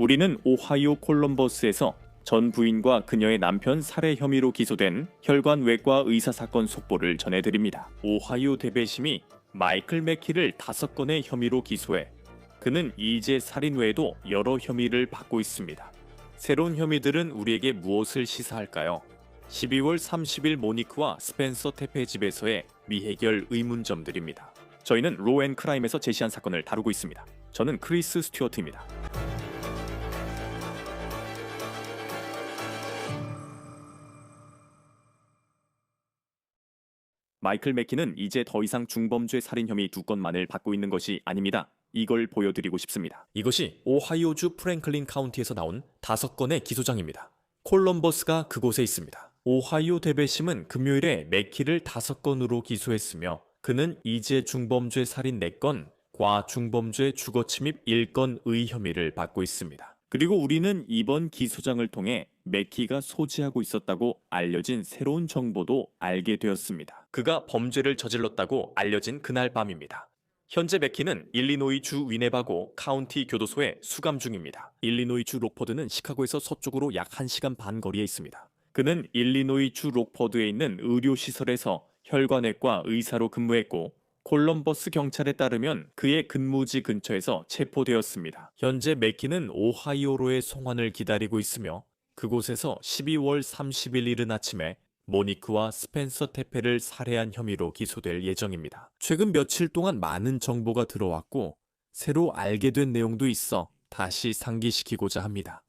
우리는 오하이오 콜럼버스에서 전 부인과 그녀의 남편 살해 혐의로 기소된 혈관외과 의사 사건 속보를 전해드립니다. 오하이오 대배심이 마이클 맥키를 5건의 혐의로 기소해 그는 이제 살인 외에도 여러 혐의를 받고 있습니다. 새로운 혐의들은 우리에게 무엇을 시사할까요? 12월 30일 모니크와 스펜서 테페 집에서의 미해결 의문점들입니다. 저희는 로 앤 크라임에서 제시한 사건을 다루고 있습니다. 저는 크리스 스튜어트입니다. 마이클 맥키는 이제 더 이상 중범죄 살인 혐의 2건만을 받고 있는 것이 아닙니다. 이걸 보여드리고 싶습니다. 이것이 오하이오주 프랭클린 카운티에서 나온 5건의 기소장입니다. 콜럼버스가 그곳에 있습니다. 오하이오 대배심은 금요일에 맥키를 5건으로 기소했으며 그는 이제 중범죄 살인 4건, 과중범죄 주거침입 1건의 혐의를 받고 있습니다. 그리고 우리는 이번 기소장을 통해 맥키가 소지하고 있었다고 알려진 새로운 정보도 알게 되었습니다. 그가 범죄를 저질렀다고 알려진 그날 밤입니다. 현재 맥키는 일리노이주 위네바고 카운티 교도소에 수감 중입니다. 일리노이주 록퍼드는 시카고에서 서쪽으로 약 1시간 반 거리에 있습니다. 그는 일리노이주 록퍼드에 있는 의료시설에서 혈관외과 의사로 근무했고 콜럼버스 경찰에 따르면 그의 근무지 근처에서 체포되었습니다. 현재 맥키는 오하이오로의 송환을 기다리고 있으며 그곳에서 12월 30일 이른 아침에 모니크와 스펜서 테페를 살해한 혐의로 기소될 예정입니다. 최근 며칠 동안 많은 정보가 들어왔고 새로 알게 된 내용도 있어 다시 상기시키고자 합니다.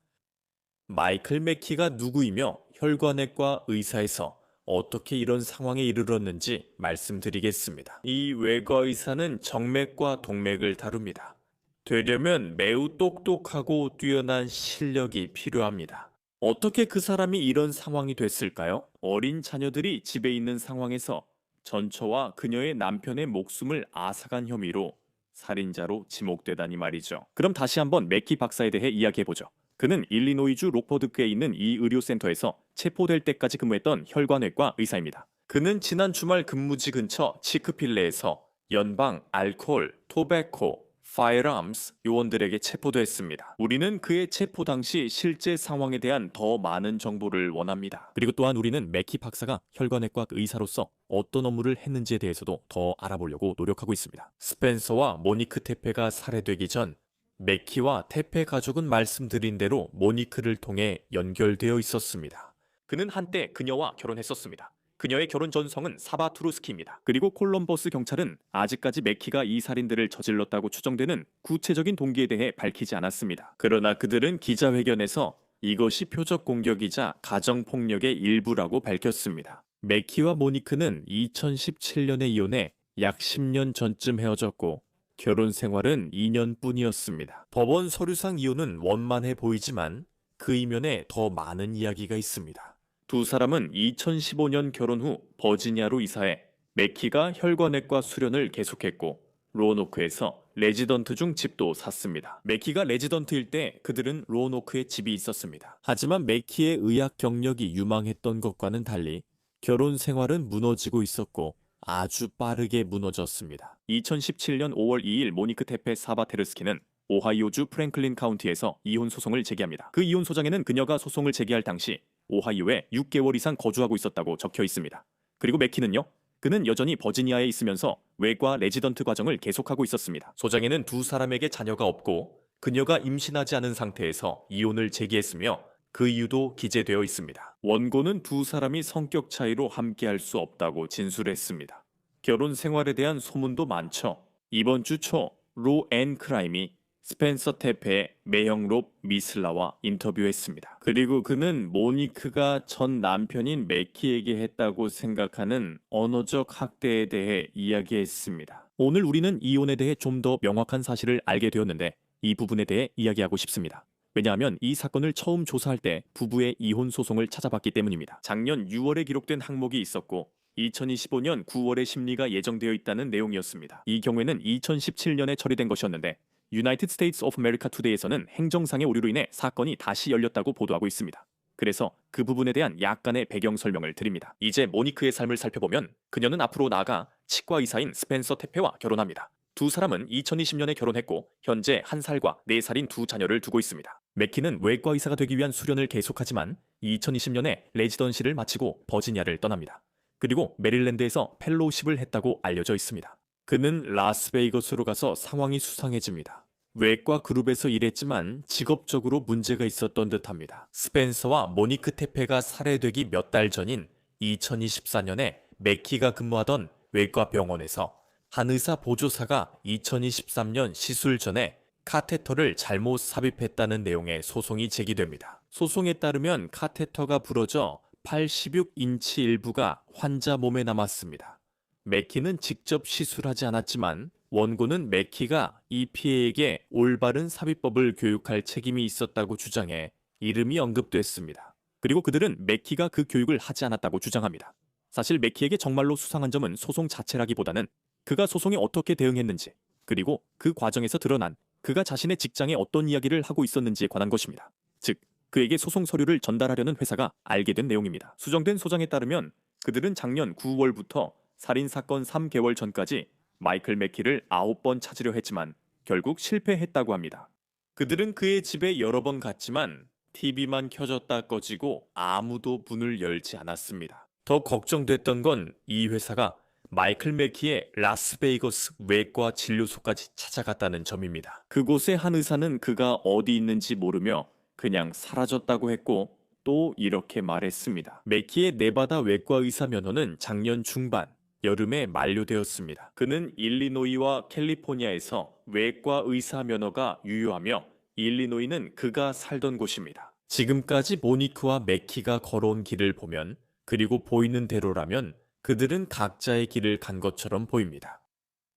마이클 맥키가 누구이며 혈관외과 의사에서 어떻게 이런 상황에 이르렀는지 말씀드리겠습니다. 이 외과 의사는 정맥과 동맥을 다룹니다. 되려면 매우 똑똑하고 뛰어난 실력이 필요합니다. 어떻게 그 사람이 이런 상황이 됐을까요? 어린 자녀들이 집에 있는 상황에서 전처와 그녀의 남편의 목숨을 앗아간 혐의로 살인자로 지목되다니 말이죠. 그럼 다시 한번 맥키 박사에 대해 이야기해보죠. 그는 일리노이주 록퍼드크에 있는 이 의료센터에서 체포될 때까지 근무했던 혈관외과 의사입니다. 그는 지난 주말 근무지 근처 치크필레에서 연방 알코올, 토베코, 파이어암스 요원들에게 체포됐습니다. 우리는 그의 체포 당시 실제 상황에 대한 더 많은 정보를 원합니다. 그리고 또한 우리는 맥키 박사가 혈관외과 의사로서 어떤 업무를 했는지에 대해서도 더 알아보려고 노력하고 있습니다. 스펜서와 모니크 테페가 살해되기 전 맥키와 테페 가족은 말씀드린 대로 모니크를 통해 연결되어 있었습니다. 그는 한때 그녀와 결혼했었습니다. 그녀의 결혼 전성은 사바투르스키입니다. 그리고 콜럼버스 경찰은 아직까지 맥키가 이 살인들을 저질렀다고 추정되는 구체적인 동기에 대해 밝히지 않았습니다. 그러나 그들은 기자회견에서 이것이 표적 공격이자 가정폭력의 일부라고 밝혔습니다. 맥키와 모니크는 2017년에 이혼해 약 10년 전쯤 헤어졌고 결혼 생활은 2년뿐이었습니다. 법원 서류상 이혼은 원만해 보이지만 그 이면에 더 많은 이야기가 있습니다. 두 사람은 2015년 결혼 후 버지니아로 이사해 맥키가 혈관외과 수련을 계속했고 로노크에서 레지던트 중 집도 샀습니다. 맥키가 레지던트일 때 그들은 로노크에 집이 있었습니다. 하지만 맥키의 의학 경력이 유망했던 것과는 달리 결혼 생활은 무너지고 있었고 아주 빠르게 무너졌습니다. 2017년 5월 2일 모니크 테페 사바테르스키는 오하이오주 프랭클린 카운티에서 이혼 소송을 제기합니다. 그 이혼 소장에는 그녀가 소송을 제기할 당시 오하이오에 6개월 이상 거주하고 있었다고 적혀 있습니다. 그리고 맥키는요? 그는 여전히 버지니아에 있으면서 외과 레지던트 과정을 계속하고 있었습니다. 소장에는 두 사람에게 자녀가 없고 그녀가 임신하지 않은 상태에서 이혼을 제기했으며 그 이유도 기재되어 있습니다. 원고는 두 사람이 성격 차이로 함께할 수 없다고 진술했습니다. 결혼 생활에 대한 소문도 많죠. 이번 주 초 로 앤 크라임이 스펜서 테페의 매형 롭 미슬라와 인터뷰했습니다. 그리고 그는 모니크가 전 남편인 맥키에게 했다고 생각하는 언어적 학대에 대해 이야기했습니다. 오늘 우리는 이혼에 대해 좀 더 명확한 사실을 알게 되었는데 이 부분에 대해 이야기하고 싶습니다. 왜냐하면 이 사건을 처음 조사할 때 부부의 이혼 소송을 찾아봤기 때문입니다. 작년 6월에 기록된 항목이 있었고 2025년 9월에 심리가 예정되어 있다는 내용이었습니다. 이 경우에는 2017년에 처리된 것이었는데 유나이티드 스테이츠 오브 아메리카 투데이에서는 행정상의 오류로 인해 사건이 다시 열렸다고 보도하고 있습니다. 그래서 그 부분에 대한 약간의 배경 설명을 드립니다. 이제 모니크의 삶을 살펴보면 그녀는 앞으로 나아가 치과 의사인 스펜서 테페와 결혼합니다. 두 사람은 2020년에 결혼했고 현재 1살과 4살인 두 자녀를 두고 있습니다. 맥키는 외과 의사가 되기 위한 수련을 계속하지만 2020년에 레지던시를 마치고 버지니아를 떠납니다. 그리고 메릴랜드에서 펠로우십을 했다고 알려져 있습니다. 그는 라스베이거스로 가서 상황이 수상해집니다. 외과 그룹에서 일했지만 직업적으로 문제가 있었던 듯합니다. 스펜서와 모니크 테페가 살해되기 몇 달 전인 2024년에 맥키가 근무하던 외과 병원에서 한 의사 보조사가 2023년 시술 전에 카테터를 잘못 삽입했다는 내용의 소송이 제기됩니다. 소송에 따르면 카테터가 부러져 86인치 일부가 환자 몸에 남았습니다. 맥키는 직접 시술하지 않았지만 원고는 맥키가 EPA에게 올바른 삽입법을 교육할 책임이 있었다고 주장해 이름이 언급됐습니다. 그리고 그들은 맥키가 그 교육을 하지 않았다고 주장합니다. 사실 맥키에게 정말로 수상한 점은 소송 자체라기보다는 그가 소송에 어떻게 대응했는지, 그리고 그 과정에서 드러난 그가 자신의 직장에 어떤 이야기를 하고 있었는지에 관한 것입니다. 즉, 그에게 소송 서류를 전달하려는 회사가 알게 된 내용입니다. 수정된 소장에 따르면 그들은 작년 9월부터 살인사건 3개월 전까지 마이클 맥키를 9번 찾으려 했지만 결국 실패했다고 합니다. 그들은 그의 집에 여러 번 갔지만 TV만 켜졌다 꺼지고 아무도 문을 열지 않았습니다. 더 걱정됐던 건 이 회사가 마이클 맥키의 라스베이거스 외과 진료소까지 찾아갔다는 점입니다. 그곳의 한 의사는 그가 어디 있는지 모르며 그냥 사라졌다고 했고 또 이렇게 말했습니다. 맥키의 네바다 외과 의사 면허는 작년 중반, 여름에 만료되었습니다. 그는 일리노이와 캘리포니아에서 외과 의사 면허가 유효하며 일리노이는 그가 살던 곳입니다. 지금까지 모니크와 맥키가 걸어온 길을 보면 그리고 보이는 대로라면 그들은 각자의 길을 간 것처럼 보입니다.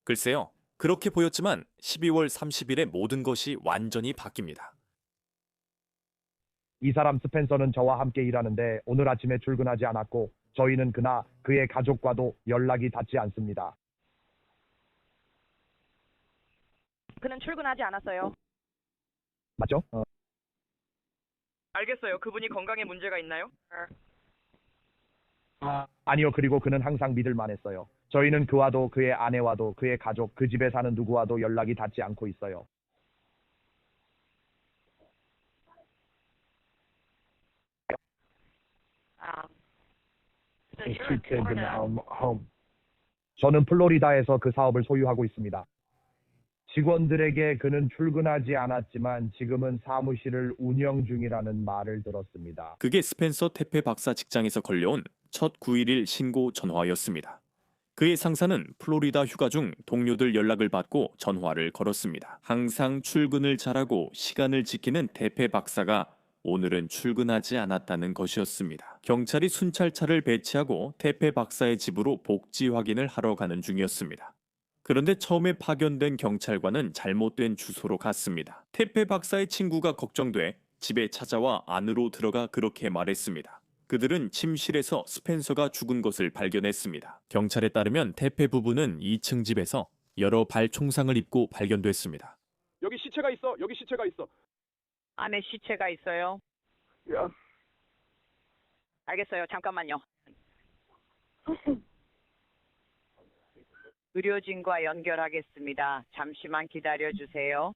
글쎄요, 그렇게 보였지만 12월 30일에 모든 것이 완전히 바뀝니다. 이 사람 스펜서는 저와 함께 일하는데 오늘 아침에 출근하지 않았고 저희는 그나 그의 가족과도 연락이 닿지 않습니다. 그는 출근하지 않았어요. 맞죠? 알겠어요. 그분이 건강에 문제가 있나요? 아니요. 그리고 그는 항상 믿을 만했어요. 저희는 그와도 그의 아내와도 그의 가족, 그 집에 사는 누구와도 연락이 닿지 않고 있어요. 저는 플로리다에서 그 사업을 소유하고 있습니다. 직원들에게 그는 출근하지 않았지만 지금은 사무실을 운영 중이라는 말을 들었습니다. 그게 스펜서 테페 박사 직장에서 걸려온 첫 911 신고 전화였습니다. 그의 상사는 플로리다 휴가 중 동료들 연락을 받고 전화를 걸었습니다. 항상 출근을 잘하고 시간을 지키는 테페 박사가 오늘은 출근하지 않았다는 것이었습니다. 경찰이 순찰차를 배치하고 테페 박사의 집으로 복지 확인을 하러 가는 중이었습니다. 그런데 처음에 파견된 경찰관은 잘못된 주소로 갔습니다. 테페 박사의 친구가 걱정돼 집에 찾아와 안으로 들어가 그렇게 말했습니다. 그들은 침실에서 스펜서가 죽은 것을 발견했습니다. 경찰에 따르면 테페 부부는 2층 집에서 여러 발 총상을 입고 발견됐습니다. 여기 시체가 있어. 여기 시체가 있어. 안에 시체가 있어요. 야. 알겠어요. 잠깐만요. 의료진과 연결하겠습니다. 잠시만 기다려주세요.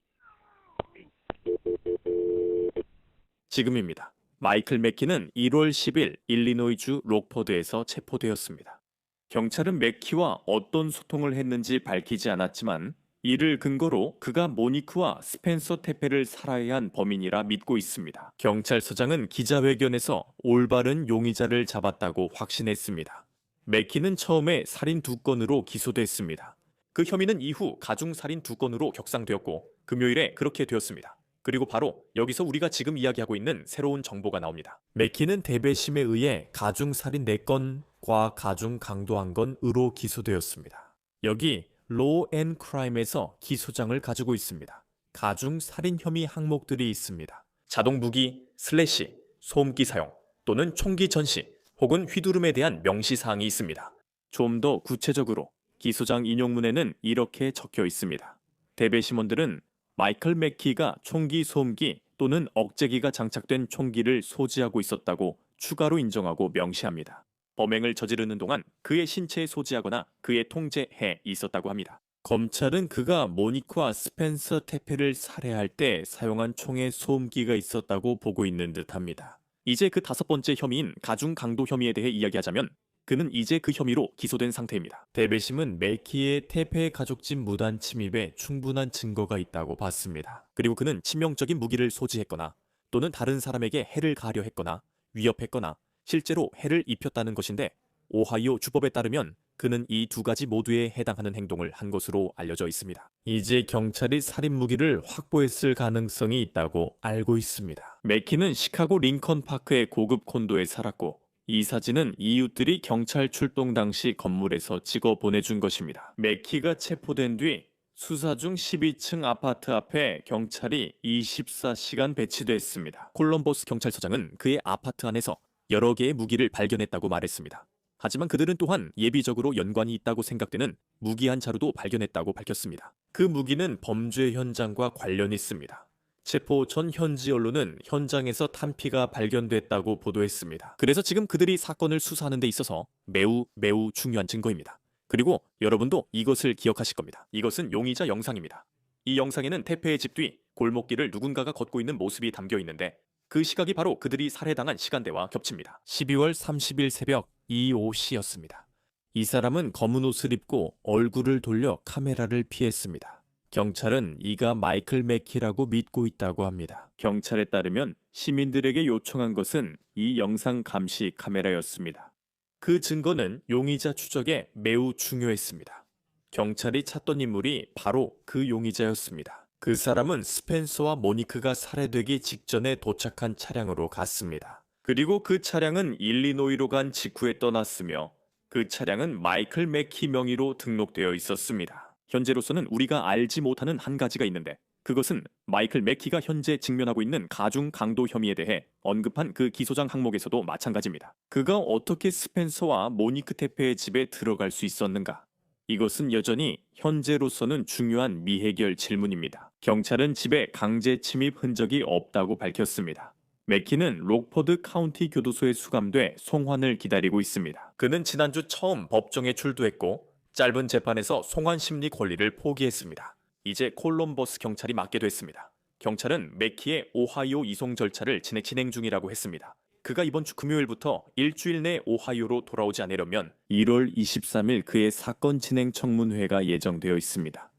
지금입니다. 마이클 맥키는 1월 10일 일리노이주 록포드에서 체포되었습니다. 경찰은 맥키와 어떤 소통을 했는지 밝히지 않았지만 이를 근거로 그가 모니크와 스펜서 테페를 살해야 한 범인이라 믿고 있습니다. 경찰서장은 기자회견에서 올바른 용의자를 잡았다고 확신했습니다. 맥키는 처음에 살인 2건으로 기소됐습니다. 그 혐의는 이후 가중살인 2건으로 격상되었고 금요일에 그렇게 되었습니다. 그리고 바로 여기서 우리가 지금 이야기하고 있는 새로운 정보가 나옵니다. 맥키는 대배심에 의해 가중살인 4건과 가중강도 1건으로 기소되었습니다. 여기 로우 앤 크라임에서 기소장을 가지고 있습니다. 가중살인 혐의 항목들이 있습니다. 자동무기, 슬래시, 소음기 사용 또는 총기 전시 혹은 휘두름에 대한 명시사항이 있습니다. 좀 더 구체적으로 기소장 인용문에는 이렇게 적혀 있습니다. 대배심원들은 마이클 맥키가 총기 소음기 또는 억제기가 장착된 총기를 소지하고 있었다고 추가로 인정하고 명시합니다. 범행을 저지르는 동안 그의 신체에 소지하거나 그의 통제해 있었다고 합니다. 검찰은 그가 모니크와 스펜서 테페를 살해할 때 사용한 총에 소음기가 있었다고 보고 있는 듯합니다. 이제 그 다섯 번째 혐의인 가중 강도 혐의에 대해 이야기하자면 그는 이제 그 혐의로 기소된 상태입니다. 대배심은 매키의 테페의 가족집 무단 침입에 충분한 증거가 있다고 봤습니다. 그리고 그는 치명적인 무기를 소지했거나 또는 다른 사람에게 해를 가하려 했거나 위협했거나 실제로 해를 입혔다는 것인데 오하이오 주법에 따르면 그는 이 두 가지 모두에 해당하는 행동을 한 것으로 알려져 있습니다. 이제 경찰이 살인 무기를 확보했을 가능성이 있다고 알고 있습니다. 매키는 시카고 링컨 파크의 고급 콘도에 살았고 이 사진은 이웃들이 경찰 출동 당시 건물에서 찍어 보내준 것입니다. 매키가 체포된 뒤 수사 중 12층 아파트 앞에 경찰이 24시간 배치됐습니다. 콜럼버스 경찰서장은 그의 아파트 안에서 여러 개의 무기를 발견했다고 말했습니다. 하지만 그들은 또한 예비적으로 연관이 있다고 생각되는 무기한 자루도 발견했다고 밝혔습니다. 그 무기는 범죄 현장과 관련이 있습니다. 체포 전 현지 언론은 현장에서 탄피가 발견됐다고 보도했습니다. 그래서 지금 그들이 사건을 수사하는 데 있어서 매우 중요한 증거입니다. 그리고 여러분도 이것을 기억하실 겁니다. 이것은 용의자 영상입니다. 이 영상에는 테페의 집 뒤 골목길을 누군가가 걷고 있는 모습이 담겨 있는데 그 시각이 바로 그들이 살해당한 시간대와 겹칩니다. 12월 30일 새벽 EOC였습니다. 이 사람은 검은 옷을 입고 얼굴을 돌려 카메라를 피했습니다. 경찰은 이가 마이클 매키라고 믿고 있다고 합니다. 경찰에 따르면 시민들에게 요청한 것은 이 영상 감시 카메라였습니다. 그 증거는 용의자 추적에 매우 중요했습니다. 경찰이 찾던 인물이 바로 그 용의자였습니다. 그 사람은 스펜서와 모니크가 살해되기 직전에 도착한 차량으로 갔습니다. 그리고 그 차량은 일리노이로 간 직후에 떠났으며 그 차량은 마이클 매키 명의로 등록되어 있었습니다. 현재로서는 우리가 알지 못하는 한 가지가 있는데 그것은 마이클 매키가 현재 직면하고 있는 가중 강도 혐의에 대해 언급한 그 기소장 항목에서도 마찬가지입니다. 그가 어떻게 스펜서와 모니크 테페의 집에 들어갈 수 있었는가? 이것은 여전히 현재로서는 중요한 미해결 질문입니다. 경찰은 집에 강제 침입 흔적이 없다고 밝혔습니다. 매키는 록포드 카운티 교도소에 수감돼 송환을 기다리고 있습니다. 그는 지난주 처음 법정에 출두했고 짧은 재판에서 송환 심리 권리를 포기했습니다. 이제 콜럼버스 경찰이 맡게 됐습니다. 경찰은 매키의 오하이오 이송 절차를 진행 중이라고 했습니다. 그가 이번 주 금요일부터 일주일 내 오하이오로 돌아오지 않으려면 1월 23일 그의 사건 진행 청문회가 예정되어 있습니다.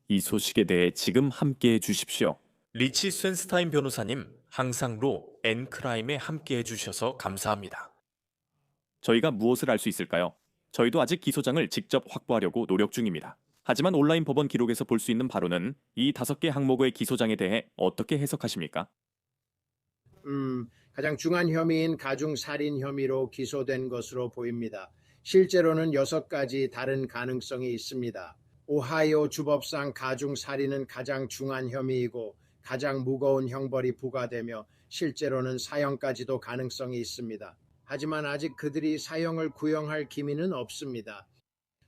이 소식에 대해 지금 함께해 주십시오. 리치 스웬스타인 변호사님, 항상 로 엔크라임에 함께해 주셔서 감사합니다. 저희가 무엇을 알 수 있을까요? 저희도 아직 기소장을 직접 확보하려고 노력 중입니다. 하지만 온라인 법원 기록에서 볼 수 있는 바로는 이 5개 항목의 기소장에 대해 어떻게 해석하십니까? 가장 중한 혐의인 가중살인 혐의로 기소된 것으로 보입니다. 실제로는 6가지 다른 가능성이 있습니다. 오하이오 주법상 가중살인은 가장 중한 혐의이고 가장 무거운 형벌이 부과되며 실제로는 사형까지도 가능성이 있습니다. 하지만 아직 그들이 사형을 구형할 기미는 없습니다.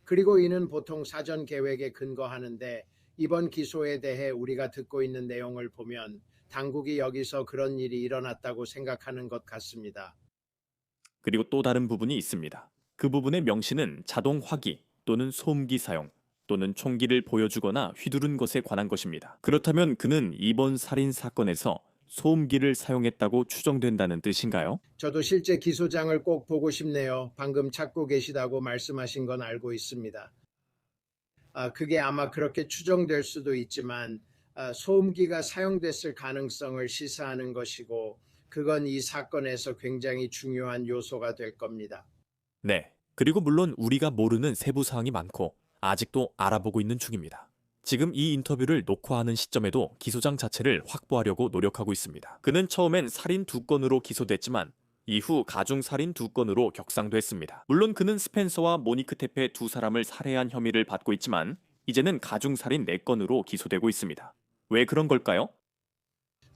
그리고 이는 보통 사전 계획에 근거하는데 이번 기소에 대해 우리가 듣고 있는 내용을 보면 당국이 여기서 그런 일이 일어났다고 생각하는 것 같습니다. 그리고 또 다른 부분이 있습니다. 그 부분의 명시는 자동 화기 또는 소음기 사용 또는 총기를 보여주거나 휘두른 것에 관한 것입니다. 그렇다면 그는 이번 살인 사건에서 소음기를 사용했다고 추정된다는 뜻인가요? 저도 실제 기소장을 꼭 보고 싶네요. 방금 찾고 계시다고 말씀하신 건 알고 있습니다. 그게 아마 그렇게 추정될 수도 있지만 소음기가 사용됐을 가능성을 시사하는 것이고 그건 이 사건에서 굉장히 중요한 요소가 될 겁니다. 네. 그리고 물론 우리가 모르는 세부 사항이 많고 아직도 알아보고 있는 중입니다. 지금 이 인터뷰를 녹화하는 시점에도 기소장 자체를 확보하려고 노력하고 있습니다. 그는 처음엔 살인 2건으로 기소됐지만 이후 가중살인 2건으로 격상됐습니다. 물론 그는 스펜서와 모니크 테페 2사람을 살해한 혐의를 받고 있지만 이제는 가중살인 4건으로 기소되고 있습니다. 왜 그런 걸까요?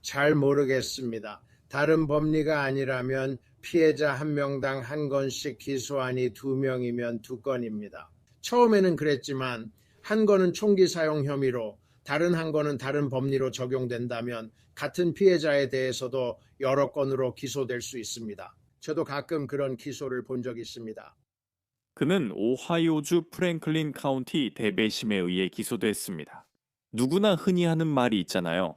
잘 모르겠습니다. 다른 법리가 아니라면 피해자 1명당 1건씩 기소안이 2명이면 2건입니다. 처음에는 그랬지만 한 건은 총기 사용 혐의로 다른 한 건은 다른 법리로 적용된다면 같은 피해자에 대해서도 여러 건으로 기소될 수 있습니다. 저도 가끔 그런 기소를 본 적이 있습니다. 그는 오하이오주 프랭클린 카운티 대배심에 의해 기소됐습니다. 누구나 흔히 하는 말이 있잖아요.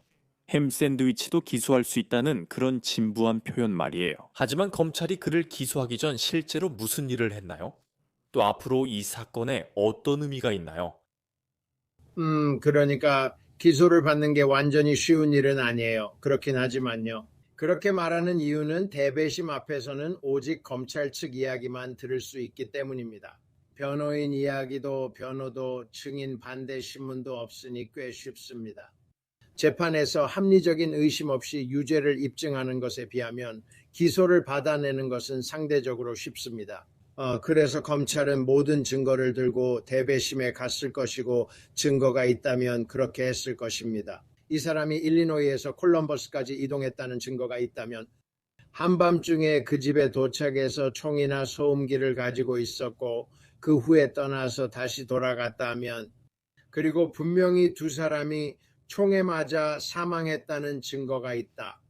햄 샌드위치도 기소할 수 있다는 그런 진부한 표현 말이에요. 하지만 검찰이 그를 기소하기 전 실제로 무슨 일을 했나요? 또 앞으로 이 사건에 어떤 의미가 있나요? 그러니까 기소를 받는 게 완전히 쉬운 일은 아니에요. 그렇긴 하지만요. 그렇게 말하는 이유는 대배심 앞에서는 오직 검찰 측 이야기만 들을 수 있기 때문입니다. 변호인 이야기도 변호도 증인 반대 신문도 없으니 꽤 쉽습니다. 재판에서 합리적인 의심 없이 유죄를 입증하는 것에 비하면 기소를 받아내는 것은 상대적으로 쉽습니다. 그래서 검찰은 모든 증거를 들고 대배심에 갔을 것이고 증거가 있다면 그렇게 했을 것입니다. 이 사람이 일리노이에서 콜럼버스까지 이동했다는 증거가 있다면 한밤중에 그 집에 도착해서 총이나 소음기를 가지고 있었고 그 후에 떠나서 다시 돌아갔다면 그리고 분명히 두 사람이 총에 맞아 사망했다는 증거가 있다.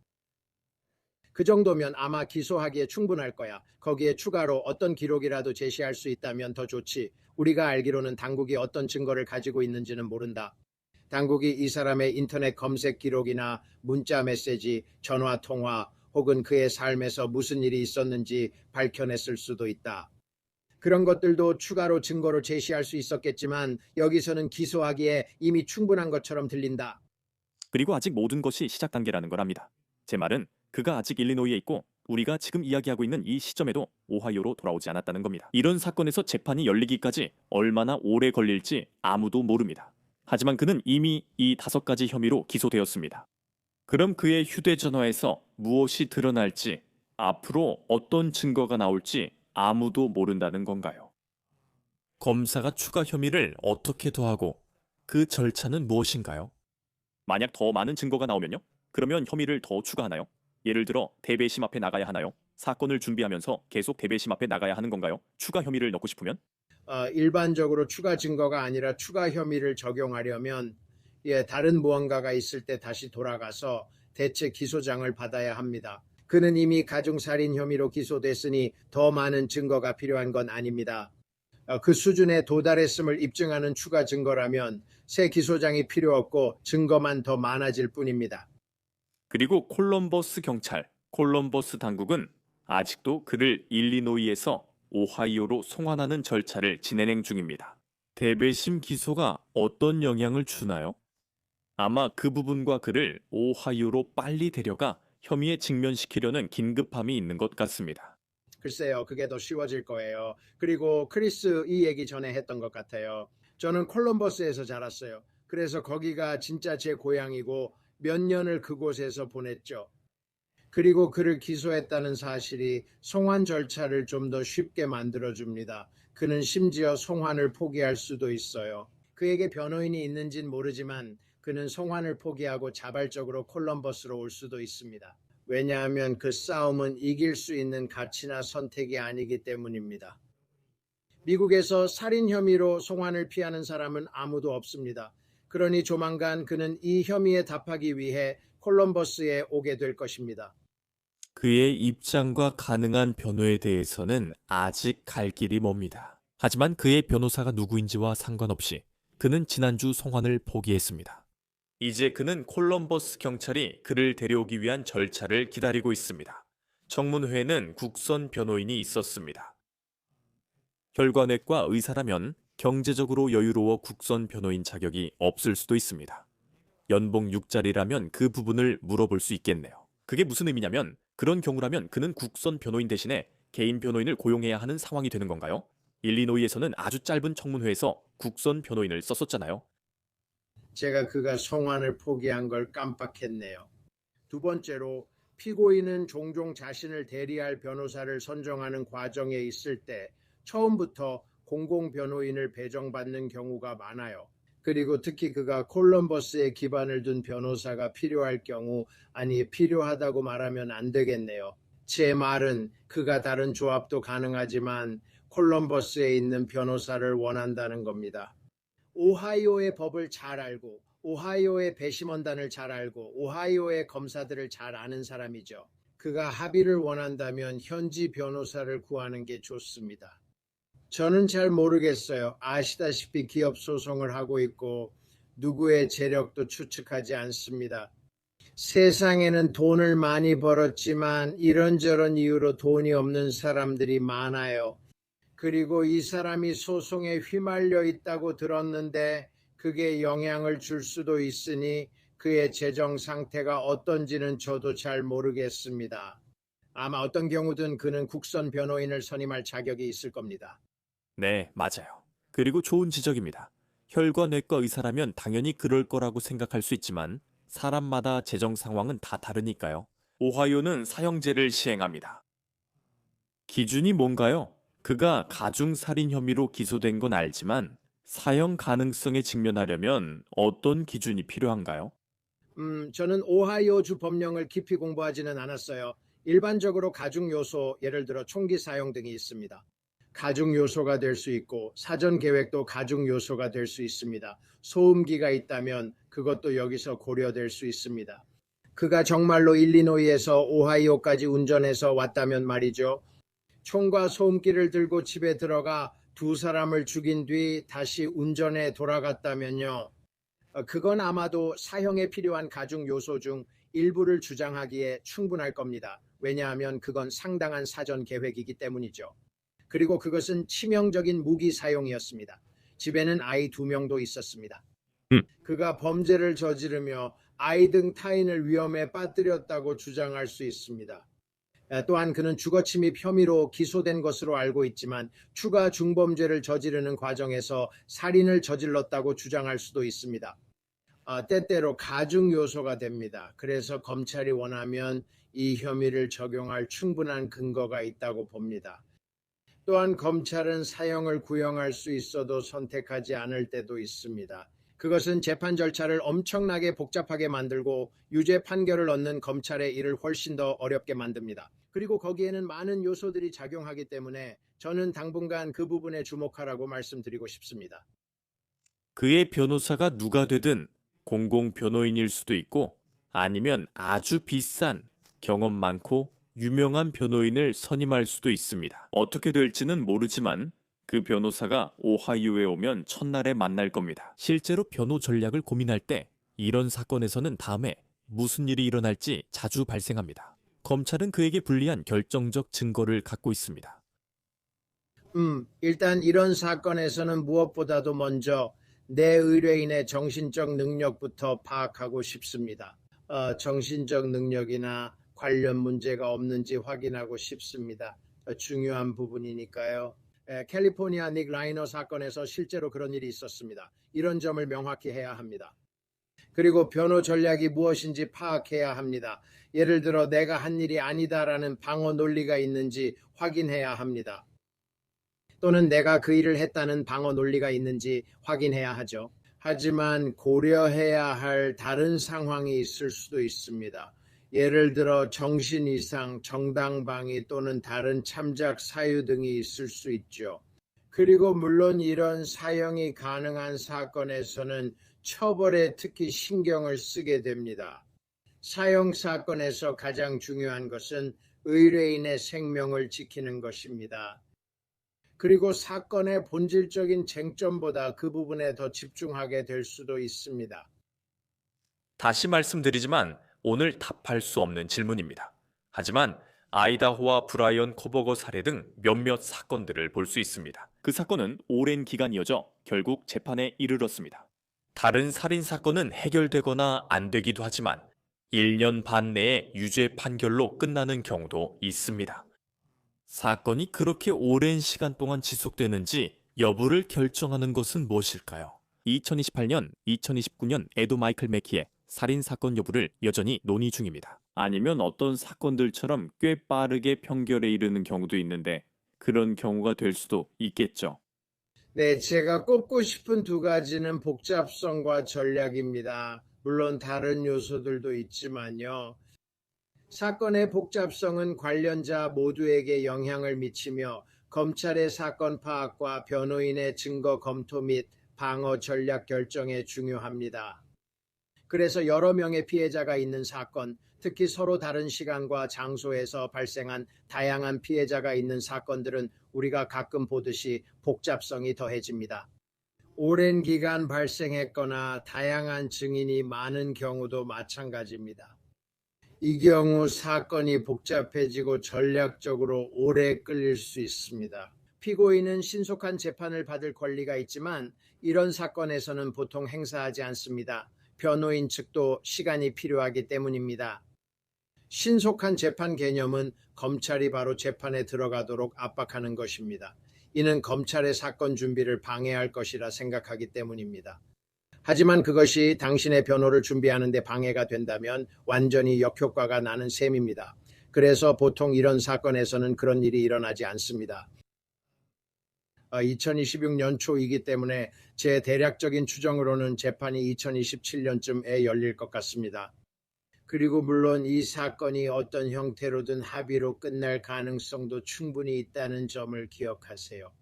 그 정도면 아마 기소하기에 충분할 거야. 거기에 추가로 어떤 기록이라도 제시할 수 있다면 더 좋지. 우리가 알기로는 당국이 어떤 증거를 가지고 있는지는 모른다. 당국이 이 사람의 인터넷 검색 기록이나 문자 메시지, 전화 통화 혹은 그의 삶에서 무슨 일이 있었는지 밝혀냈을 수도 있다. 그런 것들도 추가로 증거로 제시할 수 있었겠지만 여기서는 기소하기에 이미 충분한 것처럼 들린다. 그리고 아직 모든 것이 시작 단계라는 걸 압니다. 제 말은 그가 아직 일리노이에 있고 우리가 지금 이야기하고 있는 이 시점에도 오하이오로 돌아오지 않았다는 겁니다. 이런 사건에서 재판이 열리기까지 얼마나 오래 걸릴지 아무도 모릅니다. 하지만 그는 이미 이 5가지 혐의로 기소되었습니다. 그럼 그의 휴대전화에서 무엇이 드러날지, 앞으로 어떤 증거가 나올지 아무도 모른다는 건가요? 검사가 추가 혐의를 어떻게 더하고 그 절차는 무엇인가요? 만약 더 많은 증거가 나오면요? 그러면 혐의를 더 추가하나요? 예를 들어 대배심 앞에 나가야 하나요? 사건을 준비하면서 계속 대배심 앞에 나가야 하는 건가요? 추가 혐의를 넣고 싶으면? 일반적으로 추가 증거가 아니라 추가 혐의를 적용하려면 다른 무언가가 있을 때 다시 돌아가서 대체 기소장을 받아야 합니다. 그는 이미 가중살인 혐의로 기소됐으니 더 많은 증거가 필요한 건 아닙니다. 그 수준에 도달했음을 입증하는 추가 증거라면 새 기소장이 필요 없고 증거만 더 많아질 뿐입니다. 그리고 콜럼버스 경찰, 콜럼버스 당국은 아직도 그를 일리노이에서 오하이오로 송환하는 절차를 진행 중입니다. 대배심 기소가 어떤 영향을 주나요? 아마 그 부분과 그를 오하이오로 빨리 데려가 혐의에 직면시키려는 긴급함이 있는 것 같습니다. 글쎄요, 그게 더 쉬워질 거예요. 그리고 크리스 이 얘기 전에 했던 것 같아요. 저는 콜럼버스에서 자랐어요. 그래서 거기가 진짜 제 고향이고 몇 년을 그곳에서 보냈죠. 그리고 그를 기소했다는 사실이 송환 절차를 좀 더 쉽게 만들어줍니다. 그는 심지어 송환을 포기할 수도 있어요. 그에게 변호인이 있는진 모르지만 그는 송환을 포기하고 자발적으로 콜럼버스로 올 수도 있습니다. 왜냐하면 그 싸움은 이길 수 있는 가치나 선택이 아니기 때문입니다. 미국에서 살인 혐의로 송환을 피하는 사람은 아무도 없습니다. 그러니 조만간 그는 이 혐의에 답하기 위해 콜럼버스에 오게 될 것입니다. 그의 입장과 가능한 변호에 대해서는 아직 갈 길이 멉니다. 하지만 그의 변호사가 누구인지와 상관없이 그는 지난주 송환을 포기했습니다. 이제 그는 콜럼버스 경찰이 그를 데려오기 위한 절차를 기다리고 있습니다. 청문회에는 국선 변호인이 있었습니다. 혈관외과 의사라면 경제적으로 여유로워 국선 변호인 자격이 없을 수도 있습니다. 연봉 6자리라면 그 부분을 물어볼 수 있겠네요. 그게 무슨 의미냐면 그런 경우라면 그는 국선 변호인 대신에 개인 변호인을 고용해야 하는 상황이 되는 건가요? 일리노이에서는 아주 짧은 청문회에서 국선 변호인을 썼었잖아요. 제가 그가 송환을 포기한 걸 깜빡했네요. 두 번째로 피고인은 종종 자신을 대리할 변호사를 선정하는 과정에 있을 때 처음부터 공공변호인을 배정받는 경우가 많아요. 그리고 특히 그가 콜럼버스에 기반을 둔 변호사가 필요할 경우, 아니 필요하다고 말하면 안 되겠네요. 제 말은 그가 다른 조합도 가능하지만 콜럼버스에 있는 변호사를 원한다는 겁니다. 오하이오의 법을 잘 알고 오하이오의 배심원단을 잘 알고 오하이오의 검사들을 잘 아는 사람이죠. 그가 합의를 원한다면 현지 변호사를 구하는 게 좋습니다. 저는 잘 모르겠어요. 아시다시피 기업 소송을 하고 있고 누구의 재력도 추측하지 않습니다. 세상에는 돈을 많이 벌었지만 이런저런 이유로 돈이 없는 사람들이 많아요. 그리고 이 사람이 소송에 휘말려 있다고 들었는데 그게 영향을 줄 수도 있으니 그의 재정 상태가 어떤지는 저도 잘 모르겠습니다. 아마 어떤 경우든 그는 국선 변호인을 선임할 자격이 있을 겁니다. 네, 맞아요. 그리고 좋은 지적입니다. 혈과 뇌과 의사라면 당연히 그럴 거라고 생각할 수 있지만 사람마다 재정 상황은 다 다르니까요. 오하이오는 사형제를 시행합니다. 기준이 뭔가요? 그가 가중살인 혐의로 기소된 건 알지만 사형 가능성에 직면하려면 어떤 기준이 필요한가요? 저는 오하이오주 법령을 깊이 공부하지는 않았어요. 일반적으로 가중 요소, 예를 들어 총기 사용 등이 있습니다. 가중 요소가 될 수 있고 사전 계획도 가중 요소가 될 수 있습니다. 소음기가 있다면 그것도 여기서 고려될 수 있습니다. 그가 정말로 일리노이에서 오하이오까지 운전해서 왔다면 말이죠. 총과 소음기를 들고 집에 들어가 두 사람을 죽인 뒤 다시 운전해 돌아갔다면요. 그건 아마도 사형에 필요한 가중 요소 중 일부를 주장하기에 충분할 겁니다. 왜냐하면 그건 상당한 사전 계획이기 때문이죠. 그리고 그것은 치명적인 무기 사용이었습니다. 집에는 아이 2명도 있었습니다. 그가 범죄를 저지르며 아이 등 타인을 위험에 빠뜨렸다고 주장할 수 있습니다. 또한 그는 주거침입 혐의로 기소된 것으로 알고 있지만 추가 중범죄를 저지르는 과정에서 살인을 저질렀다고 주장할 수도 있습니다. 때때로 가중 요소가 됩니다. 그래서 검찰이 원하면 이 혐의를 적용할 충분한 근거가 있다고 봅니다. 또한 검찰은 사형을 구형할 수 있어도 선택하지 않을 때도 있습니다. 그것은 재판 절차를 엄청나게 복잡하게 만들고 유죄 판결을 얻는 검찰의 일을 훨씬 더 어렵게 만듭니다. 그리고 거기에는 많은 요소들이 작용하기 때문에 저는 당분간 그 부분에 주목하라고 말씀드리고 싶습니다. 그의 변호사가 누가 되든 공공 변호인일 수도 있고 아니면 아주 비싼 경험 많고 유명한 변호인을 선임할 수도 있습니다. 어떻게 될지는 모르지만 그 변호사가 오하이오에 오면 첫날에 만날 겁니다. 실제로 변호 전략을 고민할 때 이런 사건에서는 다음에 무슨 일이 일어날지 자주 발생합니다. 검찰은 그에게 불리한 결정적 증거를 갖고 있습니다. 일단 이런 사건에서는 무엇보다도 먼저 내 의뢰인의 정신적 능력부터 파악하고 싶습니다. 정신적 능력이나 관련 문제가 없는지 확인하고 싶습니다. 중요한 부분이니까요. 캘리포니아 닉 라이너 사건에서 실제로 그런 일이 있었습니다. 이런 점을 명확히 해야 합니다. 그리고 변호 전략이 무엇인지 파악해야 합니다. 예를 들어 내가 한 일이 아니다라는 방어 논리가 있는지 확인해야 합니다. 또는 내가 그 일을 했다는 방어 논리가 있는지 확인해야 하죠. 하지만 고려해야 할 다른 상황이 있을 수도 있습니다. 예를 들어 정신 이상, 정당방위 또는 다른 참작 사유 등이 있을 수 있죠. 그리고 물론 이런 사형이 가능한 사건에서는 처벌에 특히 신경을 쓰게 됩니다. 사형 사건에서 가장 중요한 것은 의뢰인의 생명을 지키는 것입니다. 그리고 사건의 본질적인 쟁점보다 그 부분에 더 집중하게 될 수도 있습니다. 다시 말씀드리지만 오늘 답할 수 없는 질문입니다. 하지만 아이다호와 브라이언 코버거 사례 등 몇몇 사건들을 볼 수 있습니다. 그 사건은 오랜 기간 이어져 결국 재판에 이르렀습니다. 다른 살인 사건은 해결되거나 안 되기도 하지만 1년 반 내에 유죄 판결로 끝나는 경우도 있습니다. 사건이 그렇게 오랜 시간 동안 지속되는지 여부를 결정하는 것은 무엇일까요? 2028년, 2029년 에도 마이클 매키의 살인 사건 여부를 여전히 논의 중입니다. 아니면 어떤 사건들처럼 꽤 빠르게 판결에 이르는 경우도 있는데 그런 경우가 될 수도 있겠죠. 네, 제가 꼽고 싶은 두 가지는 복잡성과 전략입니다. 물론 다른 요소들도 있지만요. 사건의 복잡성은 관련자 모두에게 영향을 미치며 검찰의 사건 파악과 변호인의 증거 검토 및 방어 전략 결정에 중요합니다. 그래서 여러 명의 피해자가 있는 사건, 특히 서로 다른 시간과 장소에서 발생한 다양한 피해자가 있는 사건들은 우리가 가끔 보듯이 복잡성이 더해집니다. 오랜 기간 발생했거나 다양한 증인이 많은 경우도 마찬가지입니다. 이 경우 사건이 복잡해지고 전략적으로 오래 끌릴 수 있습니다. 피고인은 신속한 재판을 받을 권리가 있지만 이런 사건에서는 보통 행사하지 않습니다. 변호인 측도 시간이 필요하기 때문입니다. 신속한 재판 개념은 검찰이 바로 재판에 들어가도록 압박하는 것입니다. 이는 검찰의 사건 준비를 방해할 것이라 생각하기 때문입니다. 하지만 그것이 당신의 변호를 준비하는 데 방해가 된다면 완전히 역효과가 나는 셈입니다. 그래서 보통 이런 사건에서는 그런 일이 일어나지 않습니다. 2026년 초이기 때문에 제 대략적인 추정으로는 재판이 2027년쯤에 열릴 것 같습니다. 그리고 물론 이 사건이 어떤 형태로든 합의로 끝날 가능성도 충분히 있다는 점을 기억하세요.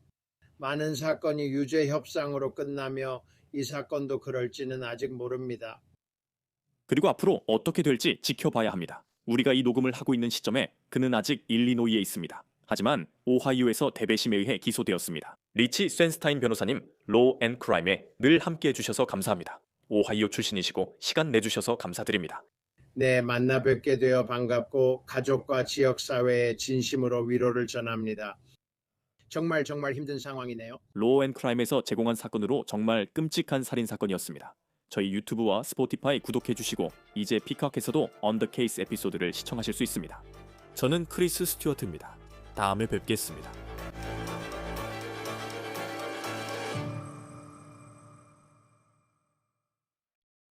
많은 사건이 유죄 협상으로 끝나며 이 사건도 그럴지는 아직 모릅니다. 그리고 앞으로 어떻게 될지 지켜봐야 합니다. 우리가 이 녹음을 하고 있는 시점에 그는 아직 일리노이에 있습니다. 하지만 오하이오에서 대배심에 의해 기소되었습니다. 리치 쇤스타인 변호사님, 로우 앤 크라임에 늘 함께해 주셔서 감사합니다. 오하이오 출신이시고 시간 내주셔서 감사드립니다. 네, 만나 뵙게 되어 반갑고 가족과 지역사회에 진심으로 위로를 전합니다. 정말 힘든 상황이네요. 로우 앤 크라임에서 제공한 사건으로 정말 끔찍한 살인 사건이었습니다. 저희 유튜브와 스포티파이 구독해 주시고 이제 피카크에서도 언더 케이스 에피소드를 시청하실 수 있습니다. 저는 크리스 스튜어트입니다. 다음에 뵙겠습니다.